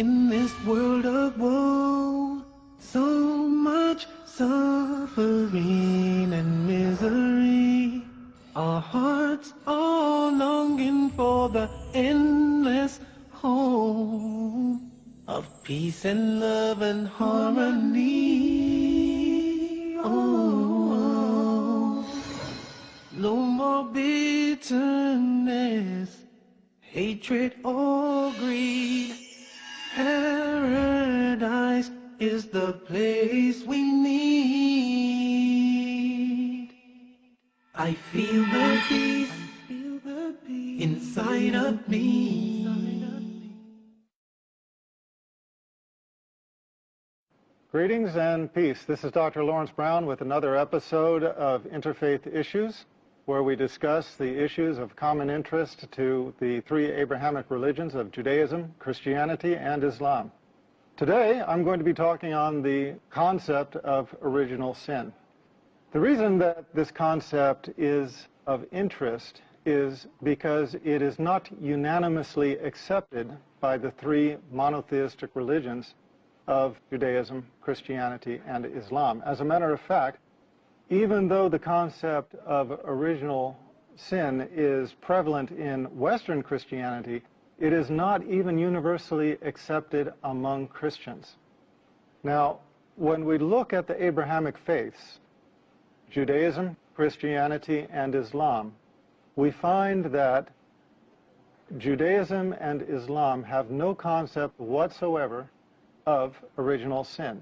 In this world of woe, so much suffering and misery, our hearts are longing for the endless home of peace and love and harmony. Oh, no more bitterness, hatred or greed. Paradise is the place we need. I feel the peace inside of me. Greetings and peace. This is Dr. Laurence Brown with another episode of Interfaith Issues, where we discuss the issues of common interest to the three Abrahamic religions of Judaism, Christianity, and Islam. Today, I'm going to be talking on the concept of original sin. The reason that this concept is of interest is because it is not unanimously accepted by the three monotheistic religions of Judaism, Christianity, and Islam. As a matter of fact, even though the concept of original sin is prevalent in Western Christianity, it is not even universally accepted among Christians. Now, when we look at the Abrahamic faiths, Judaism, Christianity, and Islam, we find that Judaism and Islam have no concept whatsoever of original sin.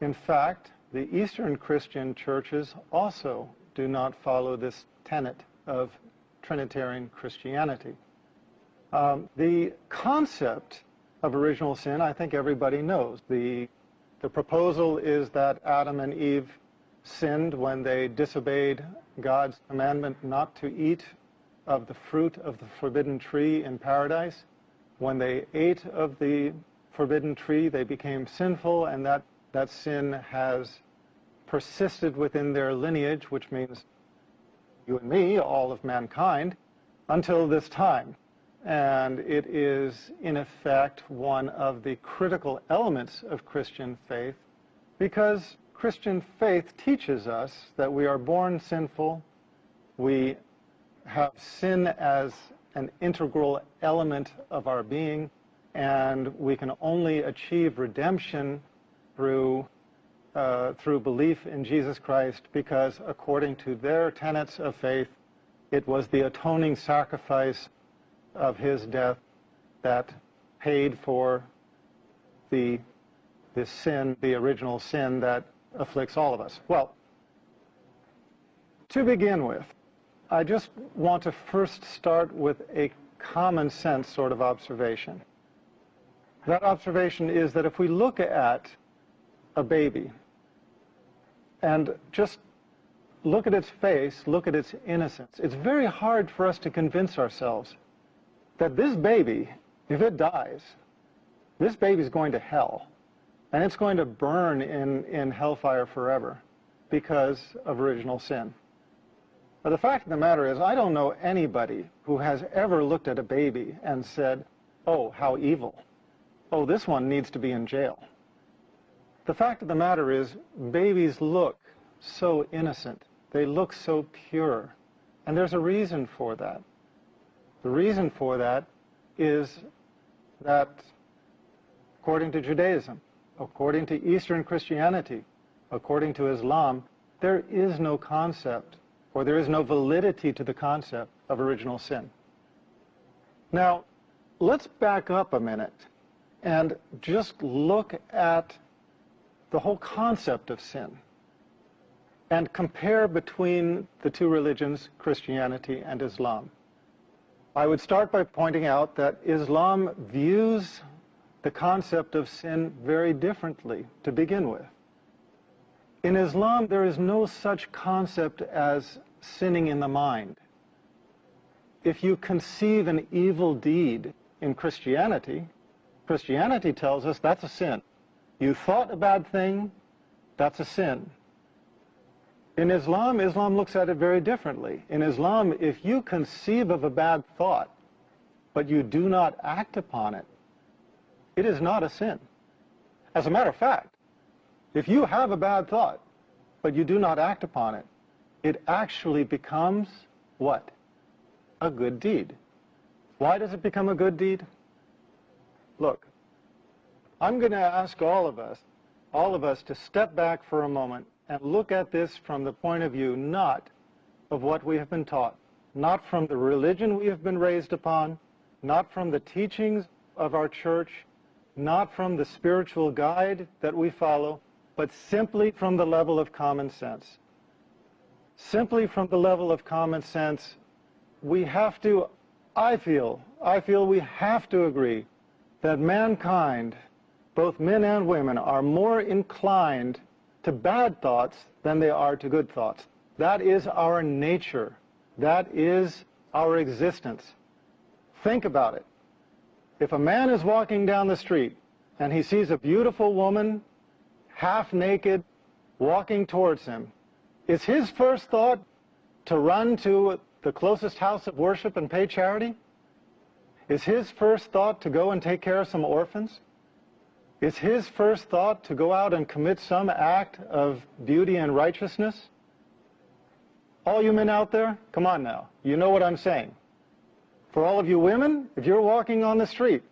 In fact, the Eastern Christian churches also do not follow this tenet of Trinitarian Christianity. The concept of original sin, I think everybody knows. The proposal is that Adam and Eve sinned when they disobeyed God's commandment not to eat of the fruit of the forbidden tree in paradise. When they ate of the forbidden tree, they became sinful, and that sin has persisted within their lineage, which means you and me, all of mankind, until this time. And it is, in effect, one of the critical elements of Christian faith, because Christian faith teaches us that we are born sinful, we have sin as an integral element of our being, and we can only achieve redemption through belief in Jesus Christ, because according to their tenets of faith, it was the atoning sacrifice of his death that paid for the sin, the original sin that afflicts all of us. Well, to begin with, I just want to first start with a common sense sort of observation. That observation is that if we look at a baby and just look at its face, look at its innocence, it's very hard for us to convince ourselves that this baby, if it dies, this baby's going to hell, and it's going to burn in hellfire forever because of original sin. But the fact of the matter is, I don't know anybody who has ever looked at a baby and said, oh, how evil. Oh, this one needs to be in jail. The fact of the matter is, babies look so innocent. They look so pure. And there's a reason for that. The reason for that is that according to Judaism, according to Eastern Christianity, according to Islam, there is no concept, or there is no validity to the concept of original sin. Now, let's back up a minute and just look at the whole concept of sin and compare between the two religions, Christianity and Islam. I would start by pointing out that Islam views the concept of sin very differently to begin with. In Islam, there is no such concept as sinning in the mind. If you conceive an evil deed in Christianity, Christianity tells us that's a sin. You thought a bad thing, that's a sin. In Islam, Islam looks at it very differently. In Islam, if you conceive of a bad thought, but you do not act upon it, it is not a sin. As a matter of fact, if you have a bad thought, but you do not act upon it, it actually becomes what? A good deed. Why does it become a good deed? Look, I'm going to ask all of us to step back for a moment and look at this from the point of view not of what we have been taught, not from the religion we have been raised upon, not from the teachings of our church, not from the spiritual guide that we follow, but simply from the level of common sense. Simply from the level of common sense, we have to, I feel we have to agree that mankind, both men and women, are more inclined to bad thoughts than they are to good thoughts. That is our nature. That is our existence. Think about it. If a man is walking down the street and he sees a beautiful woman, half naked, walking towards him, is his first thought to run to the closest house of worship and pay charity? Is his first thought to go and take care of some orphans? Is his first thought to go out and commit some act of beauty and righteousness? All you men out there, come on now, you know what I'm saying. For all of you women, if you're walking on the street,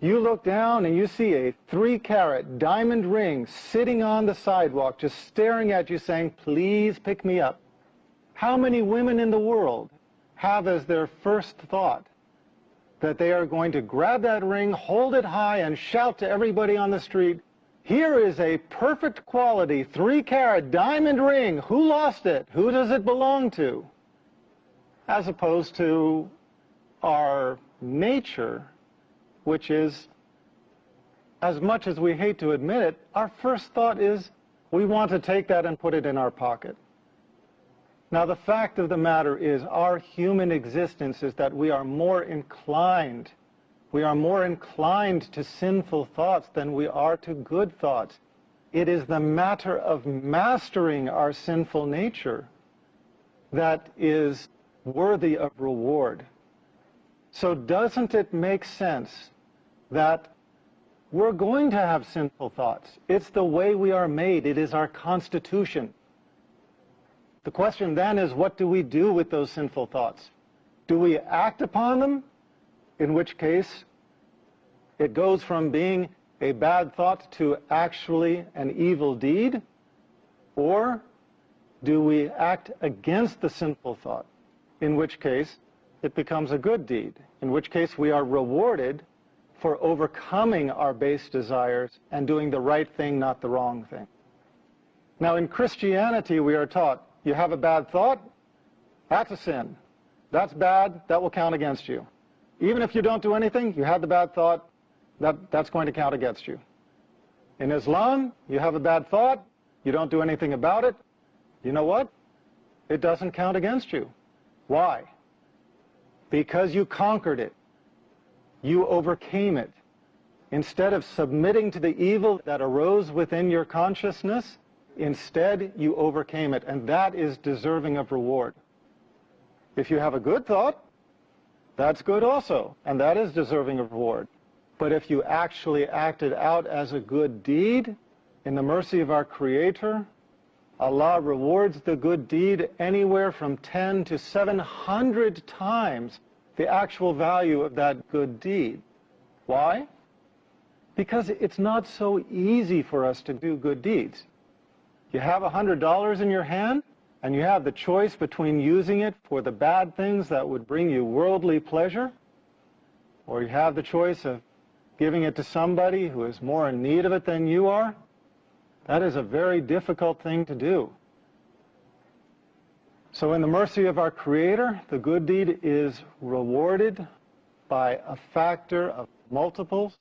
you look down and you see a 3-carat diamond ring sitting on the sidewalk, just staring at you saying, please pick me up. How many women in the world have as their first thought that they are going to grab that ring, hold it high, and shout to everybody on the street, here is a perfect quality 3-carat diamond ring. Who lost it? Who does it belong to? As opposed to our nature, which is, as much as we hate to admit it, our first thought is we want to take that and put it in our pocket. Now, the fact of the matter is our human existence is that we are more inclined to sinful thoughts than we are to good thoughts. It is the matter of mastering our sinful nature that is worthy of reward. So doesn't it make sense that we're going to have sinful thoughts? It's the way we are made. It is our constitution. The question then is, what do we do with those sinful thoughts? Do we act upon them? In which case, it goes from being a bad thought to actually an evil deed? Or do we act against the sinful thought? In which case, it becomes a good deed. In which case, we are rewarded for overcoming our base desires and doing the right thing, not the wrong thing. Now, in Christianity, we are taught, you have a bad thought, that's a sin. That's bad, that will count against you. Even if you don't do anything, you have the bad thought, that's going to count against you. In Islam, you have a bad thought, you don't do anything about it, you know what? It doesn't count against you. Why? Because you conquered it. You overcame it. Instead of submitting to the evil that arose within your consciousness, instead you overcame it, and that is deserving of reward. If you have a good thought, that's good also, and that is deserving of reward. But if you actually acted out as a good deed, in the mercy of our Creator, Allah rewards the good deed anywhere from 10 to 700 times the actual value of that good deed. Why? Because it's not so easy for us to do good deeds. You have $100 in your hand, and you have the choice between using it for the bad things that would bring you worldly pleasure, or you have the choice of giving it to somebody who is more in need of it than you are. That is a very difficult thing to do. So in the mercy of our Creator, the good deed is rewarded by a factor of multiples.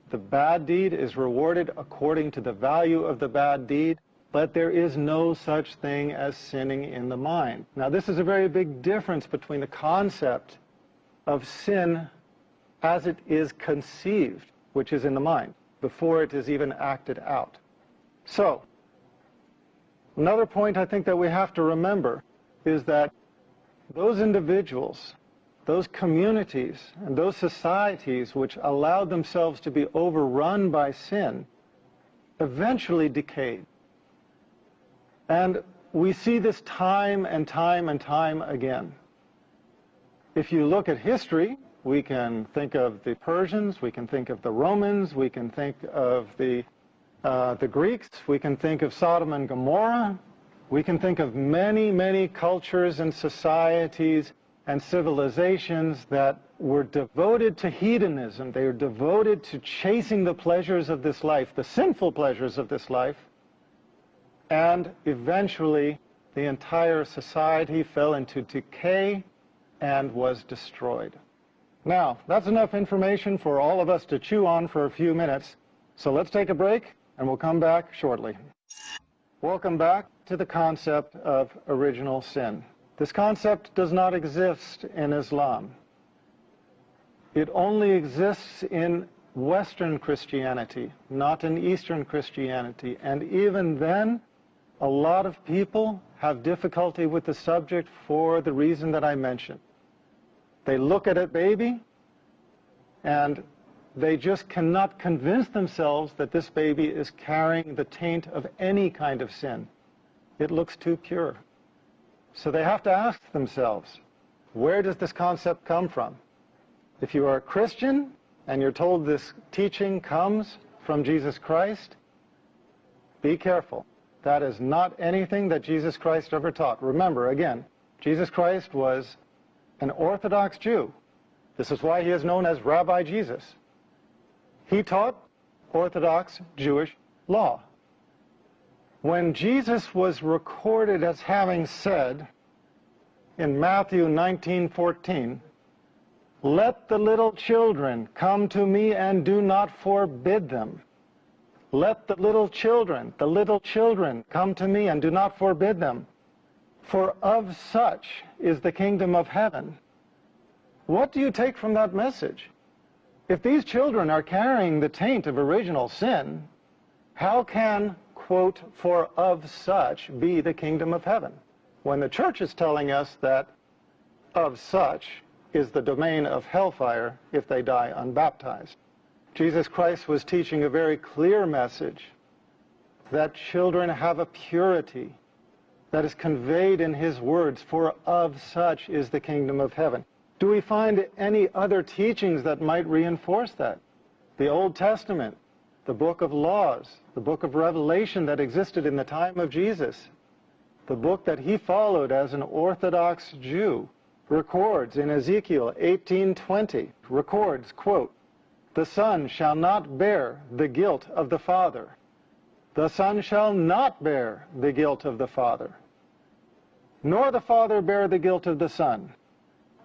The bad deed is rewarded according to the value of the bad deed, but there is no such thing as sinning in the mind. Now, this is a very big difference between the concept of sin as it is conceived, which is in the mind, before it is even acted out. So, another point I think that we have to remember is that those individuals those communities and those societies which allowed themselves to be overrun by sin eventually decayed. And we see this time and time and time again. If you look at history, we can think of the Persians, we can think of the Romans, we can think of the Greeks, we can think of Sodom and Gomorrah, we can think of many, many cultures and societies and civilizations that were devoted to hedonism. They were devoted to chasing the pleasures of this life, the sinful pleasures of this life, and eventually the entire society fell into decay and was destroyed. Now, that's enough information for all of us to chew on for a few minutes, so let's take a break and we'll come back shortly. Welcome back to the concept of original sin. This concept does not exist in Islam. It only exists in Western Christianity, not in Eastern Christianity. And even then, a lot of people have difficulty with the subject for the reason that I mentioned. They look at a baby and they just cannot convince themselves that this baby is carrying the taint of any kind of sin. It looks too pure. So they have to ask themselves, where does this concept come from? If you are a Christian and you're told this teaching comes from Jesus Christ, be careful. That is not anything that Jesus Christ ever taught. Remember, again, Jesus Christ was an Orthodox Jew. This is why he is known as Rabbi Jesus. He taught Orthodox Jewish law. When Jesus was recorded as having said in Matthew 19:14, "Let the little children come to me and do not forbid them." Let the little children come to me and do not forbid them, for of such is the kingdom of heaven. What do you take from that message? If these children are carrying the taint of original sin, how can, quote, "for of such be the kingdom of heaven," when the church is telling us that of such is the domain of hellfire if they die unbaptized? Jesus Christ was teaching a very clear message that children have a purity that is conveyed in his words, "for of such is the kingdom of heaven." Do we find any other teachings that might reinforce that? The Old Testament, the book of laws, the book of Revelation that existed in the time of Jesus, the book that he followed as an Orthodox Jew, records in Ezekiel 18:20, records, quote, "The son shall not bear the guilt of the father. The son shall not bear the guilt of the father, nor the father bear the guilt of the son.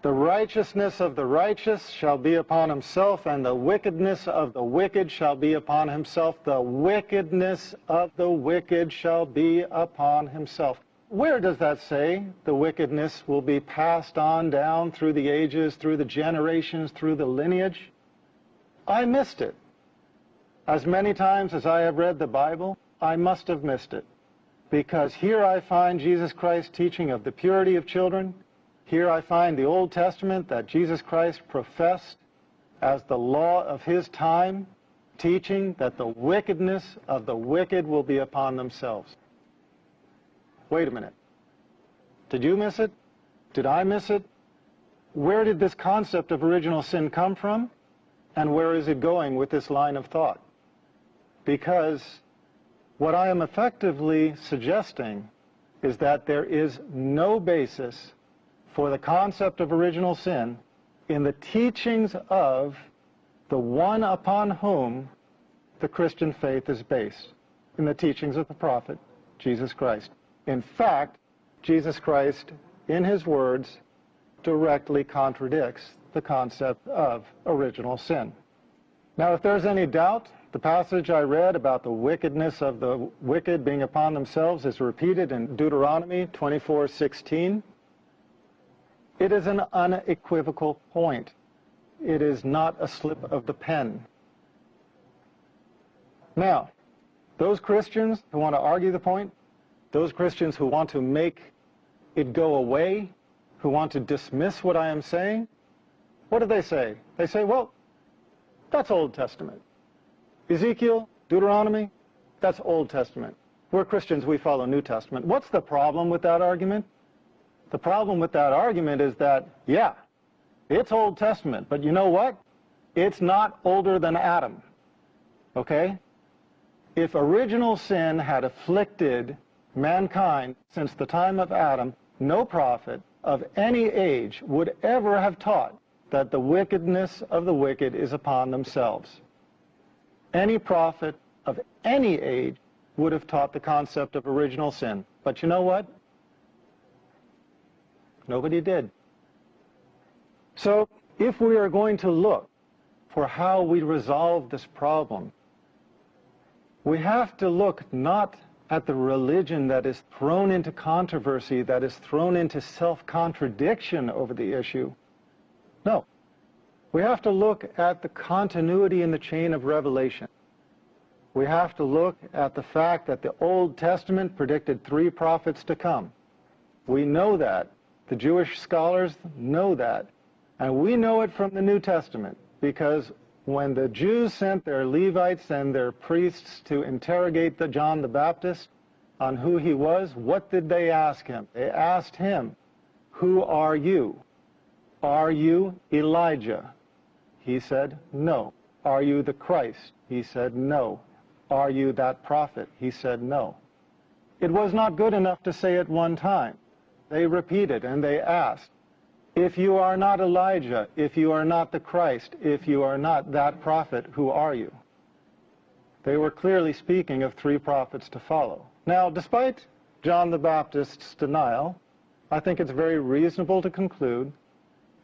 The righteousness of the righteous shall be upon himself, and the wickedness of the wicked shall be upon himself. The wickedness of the wicked shall be upon himself." Where does that say the wickedness will be passed on down through the ages, through the generations, through the lineage? I missed it. As many times as I have read the Bible, I must have missed it. Because here I find Jesus Christ teaching of the purity of children. Here I find the Old Testament that Jesus Christ professed as the law of his time, teaching that the wickedness of the wicked will be upon themselves. Wait a minute. Did you miss it? Did I miss it? Where did this concept of original sin come from? And where is it going with this line of thought? Because what I am effectively suggesting is that there is no basis for the concept of original sin in the teachings of the one upon whom the Christian faith is based, in the teachings of the prophet, Jesus Christ. In fact, Jesus Christ, in his words, directly contradicts the concept of original sin. Now, if there's any doubt, the passage I read about the wickedness of the wicked being upon themselves is repeated in Deuteronomy 24:16. It is an unequivocal point. It is not a slip of the pen. Now, those Christians who want to argue the point, those Christians who want to make it go away, who want to dismiss what I am saying, What do they say? They say, well, that's Old Testament. Ezekiel, Deuteronomy, that's Old Testament. We're Christians, we follow New Testament. What's the problem with that argument? The problem with that argument is that, yeah, it's Old Testament, but you know what? It's not older than Adam, okay? If original sin had afflicted mankind since the time of Adam, no prophet of any age would ever have taught that the wickedness of the wicked is upon themselves. Any prophet of any age would have taught the concept of original sin. But you know what? Nobody did. So if we are going to look for how we resolve this problem, we have to look not at the religion that is thrown into controversy, that is thrown into self-contradiction over the issue. No. We have to look at the continuity in the chain of revelation. We have to look at the fact that the Old Testament predicted 3 prophets to come. We know that. The Jewish scholars know that. And we know it from the New Testament, because when the Jews sent their Levites and their priests to interrogate John the Baptist on who he was, what did they ask him? They asked him, "Who are you? Are you Elijah?" He said, "No." "Are you the Christ?" He said, "No." "Are you that prophet?" He said, "No." It was not good enough to say it one time. They repeated and they asked, "If you are not Elijah, if you are not the Christ, if you are not that prophet, who are you?" They were clearly speaking of 3 prophets to follow. Now, despite John the Baptist's denial, I think it's very reasonable to conclude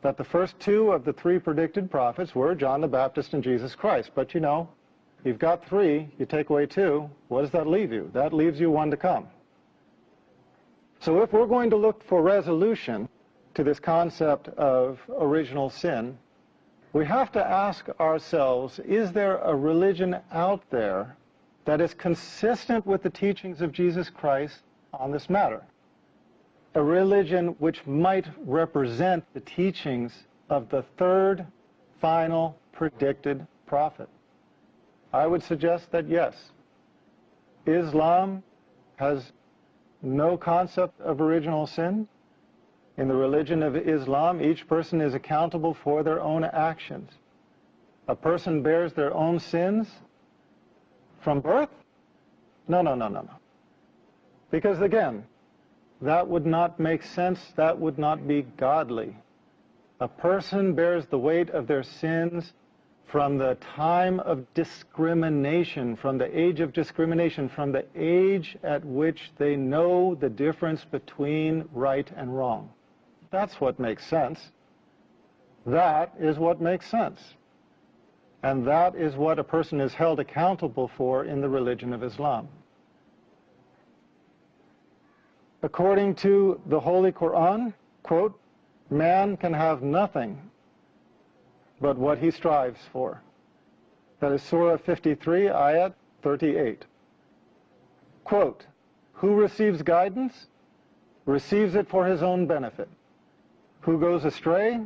that the first 2 of the 3 predicted prophets were John the Baptist and Jesus Christ. But you know, you've got 3, you take away 2, what does that leave you? That leaves you 1 to come. So if we're going to look for resolution to this concept of original sin, we have to ask ourselves, is there a religion out there that is consistent with the teachings of Jesus Christ on this matter? A religion which might represent the teachings of the 3rd final predicted prophet? I would suggest that yes. Islam has no concept of original sin. In the religion of Islam, each person is accountable for their own actions. A person bears their own sins from birth? No. Because again, that would not make sense, that would not be godly. A person bears the weight of their sins from the time of discrimination, from the age of discrimination, from the age at which they know the difference between right and wrong. That's what makes sense. That is what makes sense. And that is what a person is held accountable for in the religion of Islam. According to the Holy Quran, quote, "Man can have nothing but what he strives for." That is Surah 53, Ayat 38. Quote, "Who receives guidance, receives it for his own benefit. Who goes astray,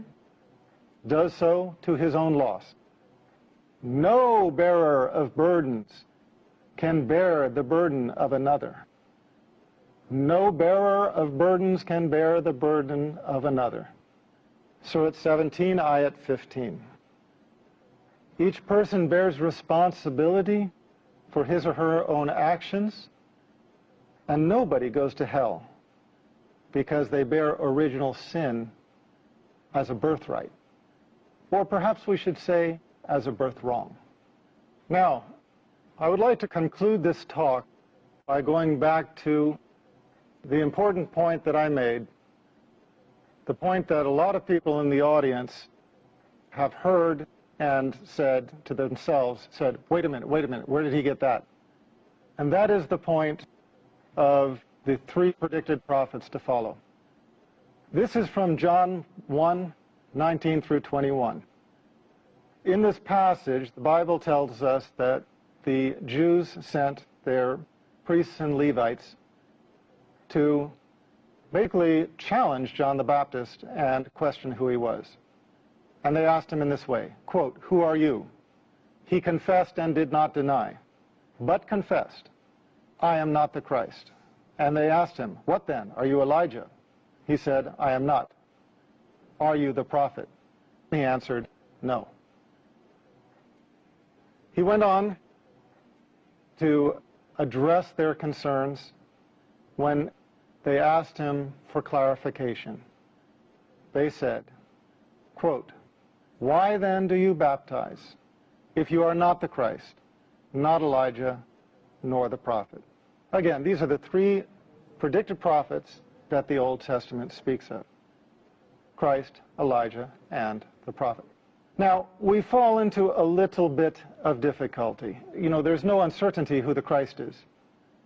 does so to his own loss. No bearer of burdens can bear the burden of another. No bearer of burdens can bear the burden of another." Surah 17, Ayat 15. Each person bears responsibility for his or her own actions, and nobody goes to hell because they bear original sin as a birthright. Or perhaps we should say, as a birth wrong. Now, I would like to conclude this talk by going back to the important point that I made, the point that a lot of people in the audience have heard and said to themselves, wait a minute, where did he get that? And that is the point of the 3 predicted prophets to follow. This is from John 1, 19 through 21. In this passage, the Bible tells us that the Jews sent their priests and Levites to basically challenge John the Baptist and question who he was. And they asked him in this way, quote, "Who are you?" He confessed and did not deny, but confessed, "I am not the Christ." And they asked him, "What then? Are you Elijah?" He said, "I am not." "Are you the prophet?" He answered, "No." He went on to address their concerns when they asked him for clarification. They said, quote, "Why then do you baptize if you are not the Christ, not Elijah, nor the prophet?" Again, these are the three predicted prophets that the Old Testament speaks of: Christ, Elijah, and the prophet. Now, we fall into a little bit of difficulty. You know, there's no uncertainty who the Christ is.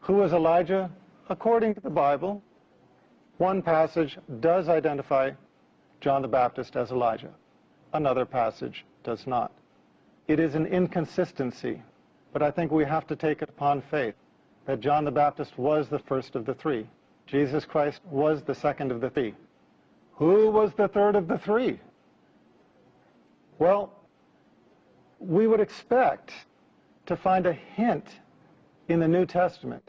Who is Elijah? According to the Bible, one passage does identify John the Baptist as Elijah. Another passage does not. It is an inconsistency, but I think we have to take it upon faith that John the Baptist was the first of the three. Jesus Christ was the second of the three. Who was the third of the three? Well, we would expect to find a hint in the New Testament.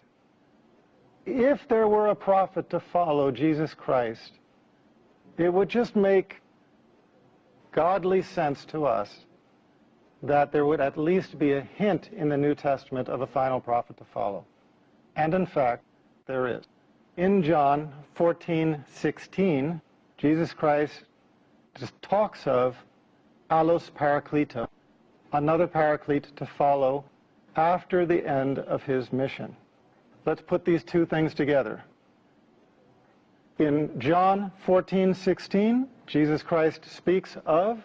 If there were a prophet to follow Jesus Christ, it would just make godly sense to us that there would at least be a hint in the New Testament of a final prophet to follow. And in fact, there is. In John 14:16, Jesus Christ just talks of allos parakletos, another paraclete to follow after the end of his mission. Let's put these two things together. In John 14:16, Jesus Christ speaks of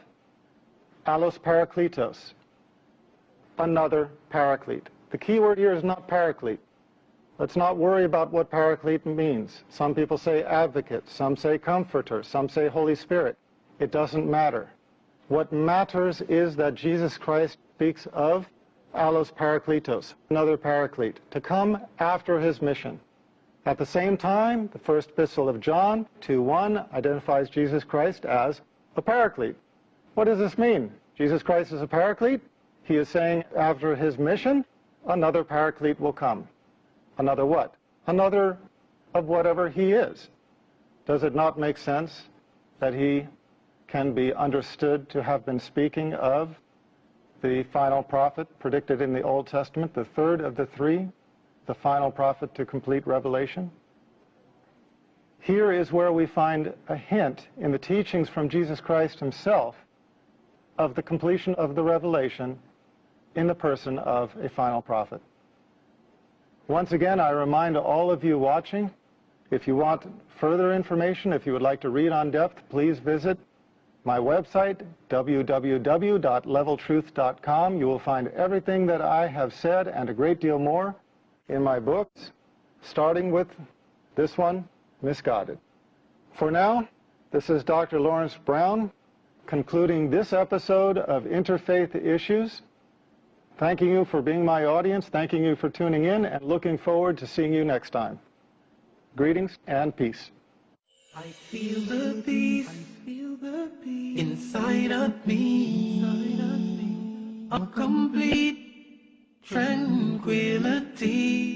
allos parakletos, another paraclete. The key word here is not paraclete. Let's not worry about what paraclete means. Some people say advocate, some say comforter, some say Holy Spirit. It doesn't matter. What matters is that Jesus Christ speaks of allos parakletos, another paraclete, to come after his mission. At the same time, the first epistle of John 2:1 identifies Jesus Christ as a paraclete. What does this mean? Jesus Christ is a paraclete? He is saying after his mission, another paraclete will come. Another what? Another of whatever he is. Does it not make sense that he can be understood to have been speaking of the final prophet predicted in the Old Testament, the third of the three, the final prophet to complete Revelation? Here is where we find a hint in the teachings from Jesus Christ himself of the completion of the revelation in the person of a final prophet. Once again, I remind all of you watching, if you want further information, if you would like to read on depth, please visit my website, www.leveltruth.com. You will find everything that I have said and a great deal more in my books, starting with this one, Misguided. For now, this is Dr. Laurence Brown concluding this episode of Interfaith Issues. Thanking you for being my audience, thanking you for tuning in, and looking forward to seeing you next time. Greetings and peace. I feel the peace inside of me, a complete tranquility.